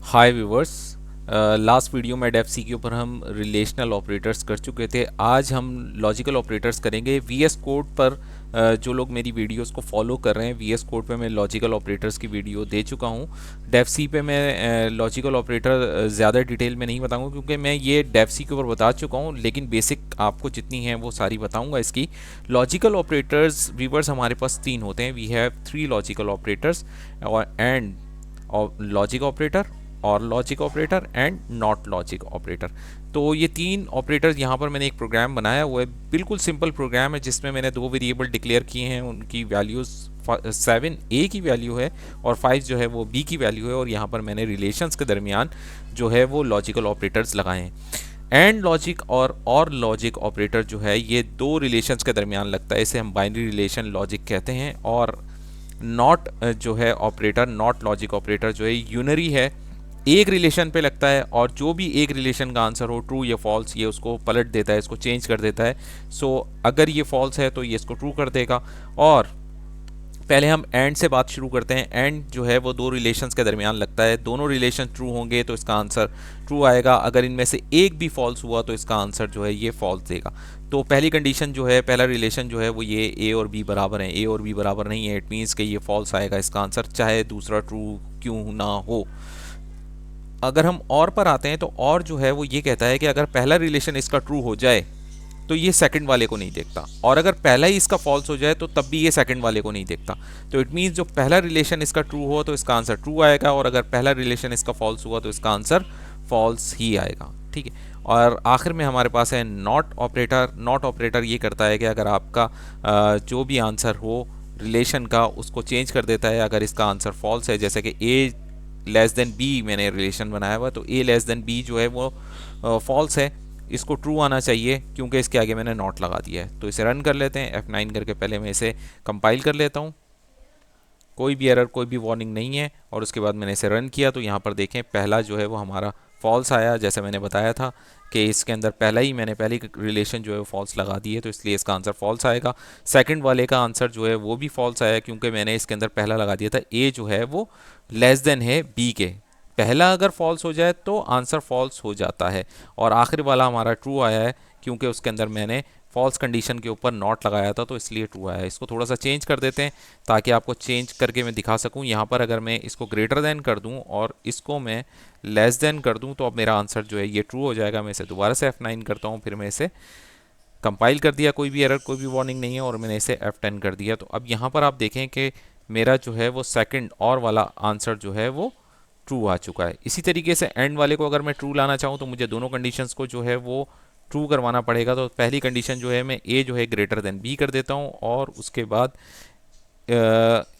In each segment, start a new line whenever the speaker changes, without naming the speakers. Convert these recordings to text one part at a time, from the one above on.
हाय viewers. Last video में def सी के ऊपर हम रिलेशनल ऑपरेटर्स कर चुके थे। आज हम लॉजिकल ऑपरेटर्स करेंगे वीएस कोड पर। जो लोग मेरी वीडियोस को फॉलो कर रहे हैं, वीएस कोड पे मैं लॉजिकल ऑपरेटर्स की वीडियो दे चुका हूँ। डेफ सी पे मैं लॉजिकल ऑपरेटर ज़्यादा डिटेल में नहीं बताऊँगा क्योंकि मैं ये डेफ सी के ऊपर बता चुका हूँ, लेकिन बेसिक आपको जितनी है वो सारी बताऊँगा इसकी। लॉजिकल ऑपरेटर्स व्यूवर्स हमारे पास तीन होते हैं। We have three logical operators और and logic operator or logic operator and not logic operator. तो ये तीन ऑपरेटर्स यहाँ पर मैंने एक प्रोग्राम बनाया हुआ है। बिल्कुल सिंपल प्रोग्राम है जिसमें मैंने दो वेरिएबल डिक्लेयर किए हैं, उनकी वैल्यूज़ 7 ए की वैल्यू है और 5 जो है वो बी की वैल्यू है। और यहाँ पर मैंने रिलेशंस के दरमियान जो है वो लॉजिकल ऑपरेटर्स लगाए हैं। एंड लॉजिक और लॉजिक ऑपरेटर जो है ये दो रिलेशंस के दरमियान लगता है, इसे हम बाइनरी रिलेशन लॉजिक कहते हैं। और नॉट जो है ऑपरेटर, नॉट लॉजिक ऑपरेटर जो है यूनरी है, एक रिलेशन पे लगता है और जो भी एक रिलेशन का आंसर हो ट्रू या फॉल्स ये उसको पलट देता है, इसको चेंज कर देता है। सो अगर ये फॉल्स है तो ये इसको ट्रू कर देगा। और पहले हम एंड से बात शुरू करते हैं। एंड जो है वो दो रिलेशंस के दरमियान लगता है। दोनों रिलेशन ट्रू होंगे तो इसका आंसर ट्रू आएगा। अगर इनमें से एक भी फॉल्स हुआ तो इसका आंसर जो है ये फॉल्स देगा। तो पहली कंडीशन जो है, पहला रिलेशन जो है वो ये ए और बी बराबर हैं। ए और बी बराबर नहीं है, इट मीन्स कि ये फॉल्स आएगा इसका आंसर, चाहे दूसरा ट्रू क्यों ना हो। अगर हम और पर आते हैं तो और जो है वो ये कहता है कि अगर पहला रिलेशन इसका ट्रू हो जाए तो ये सेकंड वाले को नहीं देखता, और अगर पहला ही इसका फॉल्स हो जाए तो तब भी ये सेकंड वाले को नहीं देखता। तो इट मीन्स जो पहला रिलेशन इसका ट्रू हो तो इसका आंसर ट्रू आएगा, और अगर पहला रिलेशन इसका फॉल्स हुआ तो इसका आंसर फॉल्स ही आएगा। ठीक है। और आखिर में हमारे पास है नॉट ऑपरेटर। नॉट ऑपरेटर ये करता है कि अगर आपका जो भी आंसर हो रिलेशन का उसको चेंज कर देता है। अगर इसका आंसर फॉल्स है, जैसे कि ए लेस देन बी मैंने रिलेशन बनाया हुआ, तो ए लेस देन बी जो है वो फॉल्स है, इसको ट्रू आना चाहिए क्योंकि इसके आगे मैंने नॉट लगा दिया है। तो इसे रन कर लेते हैं। F9 करके पहले मैं इसे कंपाइल कर लेता हूँ। कोई भी एरर, कोई भी वार्निंग नहीं है। और उसके बाद मैंने इसे रन किया तो यहाँ पर देखें पहला जो है वो हमारा फॉल्स आया, जैसे मैंने बताया था कि इसके अंदर मैंने पहली रिलेशन जो है वो फॉल्स लगा दी है, तो इसलिए इसका आंसर फॉल्स आएगा। सेकंड वाले का आंसर जो है वो भी फॉल्स आया क्योंकि मैंने इसके अंदर पहला लगा दिया था। ए जो है वो लेस देन है बी के। पहला अगर फॉल्स हो जाए तो आंसर फॉल्स हो जाता है। और आखिर वाला हमारा ट्रू आया है क्योंकि उसके अंदर मैंने फॉल्स कंडीशन के ऊपर नॉट लगाया था, तो इसलिए ट्रू आया है। इसको थोड़ा सा चेंज कर देते हैं ताकि आपको चेंज करके मैं दिखा सकूं। यहाँ पर अगर मैं इसको ग्रेटर देन कर दूं और इसको मैं लेस देन कर दूं तो अब मेरा आंसर जो है ये ट्रू हो जाएगा। मैं इसे दोबारा से F9 करता हूँ, फिर मैं इसे कंपाइल कर दिया, कोई भी एरर, कोई भी वार्निंग नहीं है, और मैंने इसे F10 कर दिया। तो अब यहाँ पर आप देखें कि मेरा जो है वो सेकंड और वाला आंसर जो है वो ट्रू आ चुका है। इसी तरीके से एंड वाले को अगर मैं ट्रू लाना चाहूँ तो मुझे दोनों कंडीशंस को जो है वो ट्रू करवाना पड़ेगा। तो पहली कंडीशन जो है मैं ए जो है ग्रेटर देन बी कर देता हूँ, और उसके बाद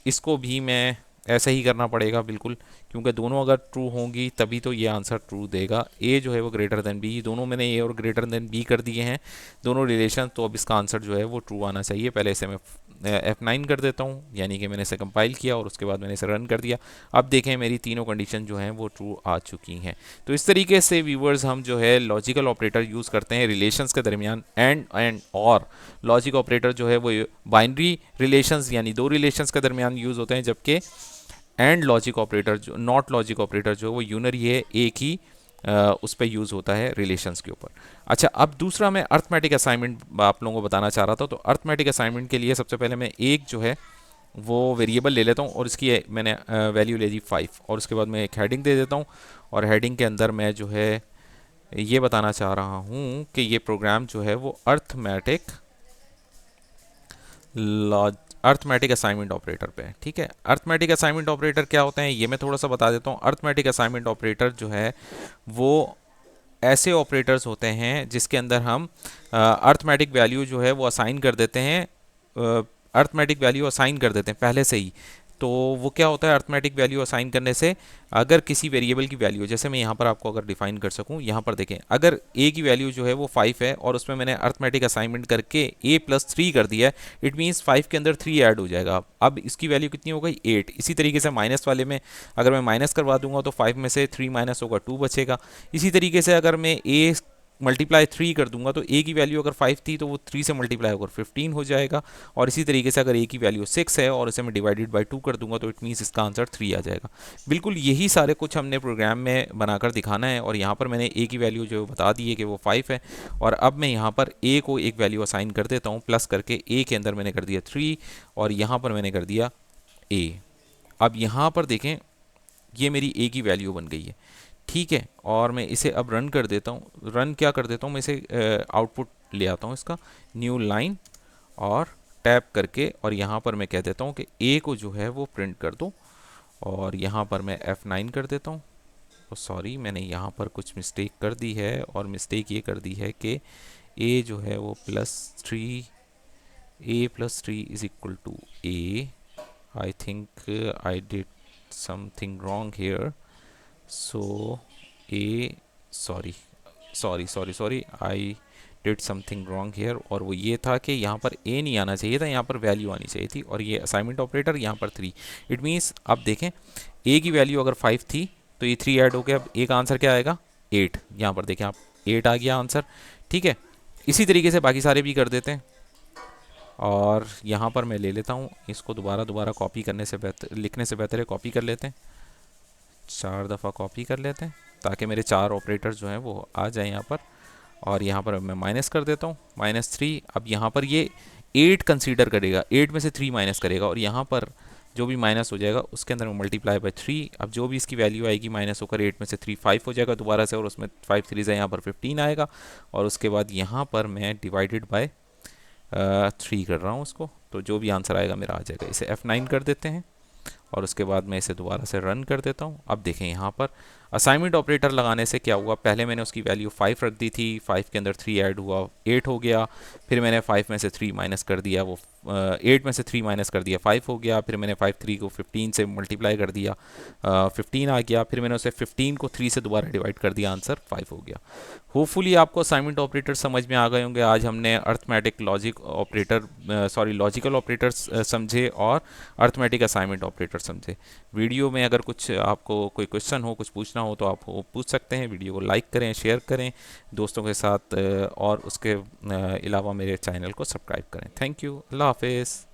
इसको भी मैं ऐसे ही करना पड़ेगा बिल्कुल, क्योंकि दोनों अगर ट्रू होंगी तभी तो ये आंसर ट्रू देगा। ए जो है वो ग्रेटर देन बी, दोनों मैंने ए और ग्रेटर देन बी कर दिए हैं दोनों रिलेशन, तो अब इसका आंसर जो है वो ट्रू आना चाहिए। पहले इसे मैं F9 कर देता हूँ, यानी कि मैंने इसे कंपाइल किया और उसके बाद मैंने इसे रन कर दिया। अब देखें मेरी तीनों कंडीशन जो हैं वो ट्रू आ चुकी हैं। तो इस तरीके से व्यूवर्स हम जो है लॉजिकल ऑपरेटर यूज़ करते हैं रिलेशंस के दरमियान। एंड और लॉजिक ऑपरेटर जो है वो बाइनरी रिलेशंस यानी दो रिलेशंस के दरमियान यूज़ होते हैं, जबकि एंड लॉजिक ऑपरेटर जो नॉट लॉजिक ऑपरेटर जो है वो यूनरी है, एक ही उस पर यूज़ होता है रिलेशंस के ऊपर। अच्छा, अब दूसरा मैं अर्थमेटिक असाइनमेंट आप लोगों को बताना चाह रहा था। तो अर्थमेटिक असाइनमेंट के लिए सबसे पहले मैं एक जो है वो वेरिएबल ले लेता हूँ और इसकी मैंने वैल्यू ले दी 5, और उसके बाद मैं एक हेडिंग दे देता हूँ। और हेडिंग के अंदर मैं जो है ये बताना चाह रहा हूँ कि ये प्रोग्राम जो है वो अर्थमेटिक असाइनमेंट ऑपरेटर पे है। ठीक है। अर्थमेटिक असाइनमेंट ऑपरेटर क्या होते हैं ये मैं थोड़ा सा बता देता हूँ। अर्थमेटिक असाइनमेंट ऑपरेटर जो है वो ऐसे ऑपरेटर्स होते हैं जिसके अंदर हम अर्थमेटिक वैल्यू जो है वो असाइन कर देते हैं, अर्थमेटिक वैल्यू असाइन कर देते हैं पहले से ही। तो वो क्या होता है अर्थमेटिक वैल्यू असाइन करने से, अगर किसी वेरिएबल की वैल्यू, जैसे मैं यहाँ पर आपको अगर डिफाइन कर सकूँ, यहाँ पर देखें अगर ए की वैल्यू जो है वो 5 है और उसमें मैंने अर्थमेटिक असाइनमेंट करके a+3 कर दिया है, इट मीन्स 5 के अंदर 3 ऐड हो जाएगा। अब इसकी वैल्यू कितनी हो गई 8। इसी तरीके से माइनस वाले में अगर मैं माइनस करवा दूंगा तो 5 में से 3 माइनस होगा 2 बचेगा। इसी तरीके से अगर मैं ए मल्टीप्लाई 3 कर दूंगा तो ए की वैल्यू अगर 5 थी तो वो 3 से मल्टीप्लाई होकर 15 हो जाएगा, और इसी तरीके से अगर ए की वैल्यू 6 है और इसे मैं डिवाइडेड बाय 2 कर दूंगा तो इट मीन्स इसका आंसर 3 आ जाएगा। बिल्कुल यही सारे कुछ हमने प्रोग्राम में बनाकर दिखाना है, और यहाँ पर मैंने ए की वैल्यू जो बता दी है कि वो 5 है, और अब मैं यहाँ पर ए को एक वैल्यू असाइन कर देता हूँ, प्लस करके ए के अंदर मैंने कर दिया 3 और यहाँ पर मैंने कर दिया ए। अब यहाँ पर देखें ये मेरी ए की वैल्यू बन गई है, ठीक है। और मैं इसे अब रन कर देता हूँ, रन क्या कर देता हूँ मैं इसे आउटपुट ले आता हूँ इसका, न्यू लाइन और टैप करके, और यहाँ पर मैं कह देता हूँ कि ए को जो है वो प्रिंट कर दो, और यहाँ पर मैं F9 कर देता हूँ। तो सॉरी मैंने यहाँ पर कुछ मिस्टेक कर दी है, और मिस्टेक ये कर दी है कि ए जो है वो +3, a+3 is equal to A. I think I did something wrong here, so A, sorry I did something wrong here, और वो ये था कि यहाँ पर ए नहीं आना चाहिए था, यहाँ पर वैल्यू आनी चाहिए थी, और ये असाइनमेंट ऑपरेटर यहाँ पर 3। इट मीन्स अब देखें ए की वैल्यू अगर 5 थी तो ये 3 ऐड हो गया, अब ए का आंसर क्या आएगा 8। यहाँ पर देखें आप 8 आ गया आंसर, ठीक है। इसी तरीके से बाकी सारे भी कर देते हैं, और यहाँ पर मैं ले लेता हूँ इसको, दोबारा कॉपी करने से बेहतर, लिखने से बेहतर है कॉपी कर लेते हैं, 4 दफ़ा कॉपी कर लेते हैं ताकि मेरे 4 ऑपरेटर जो हैं वो आ जाएं यहाँ पर। और यहाँ पर मैं माइनस कर देता हूँ -3। अब यहाँ पर ये 8 कंसीडर करेगा, 8 में से 3 माइनस करेगा, और यहाँ पर जो भी माइनस हो जाएगा उसके अंदर मल्टीप्लाई बाय 3। अब जो भी इसकी वैल्यू आएगी माइनस होकर 8 में से 3 5 हो जाएगा दोबारा से, और उसमें 5 3 यहाँ पर 15 आएगा, और उसके बाद यहाँ पर मैं डिवाइडेड बाय 3 कर रहा हूँ उसको, तो जो भी आंसर आएगा मेरा आ जाएगा। इसे F9 कर देते हैं, और उसके बाद मैं इसे दोबारा से रन कर देता हूँ। अब देखें यहाँ पर असाइनमेंट ऑपरेटर लगाने से क्या हुआ, पहले मैंने उसकी वैल्यू 5 रख दी थी, 5 के अंदर 3 ऐड हुआ 8 हो गया, फिर मैंने 5 में से 3 माइनस कर दिया, वो 8 में से 3 माइनस कर दिया 5 हो गया, फिर मैंने 5 3 को 15 से मल्टीप्लाई कर दिया 15 आ गया, फिर मैंने उसे 15 को 3 से दोबारा डिवाइड कर दिया, आंसर 5 हो गया। होपफुली आपको असाइनमेंट ऑपरेटर समझ में आ गए होंगे। आज हमने arithmetic logic operator logical operators समझे और अर्थमेटिक असाइनमेंट ऑपरेटर समझे। वीडियो में अगर कुछ आपको कोई क्वेश्चन हो, कुछ पूछना हो तो आप पूछ सकते हैं। वीडियो को लाइक करें, शेयर करें दोस्तों के साथ, और उसके अलावा मेरे चैनल को सब्सक्राइब करें। थैंक यू, अल्लाह हाफिज़।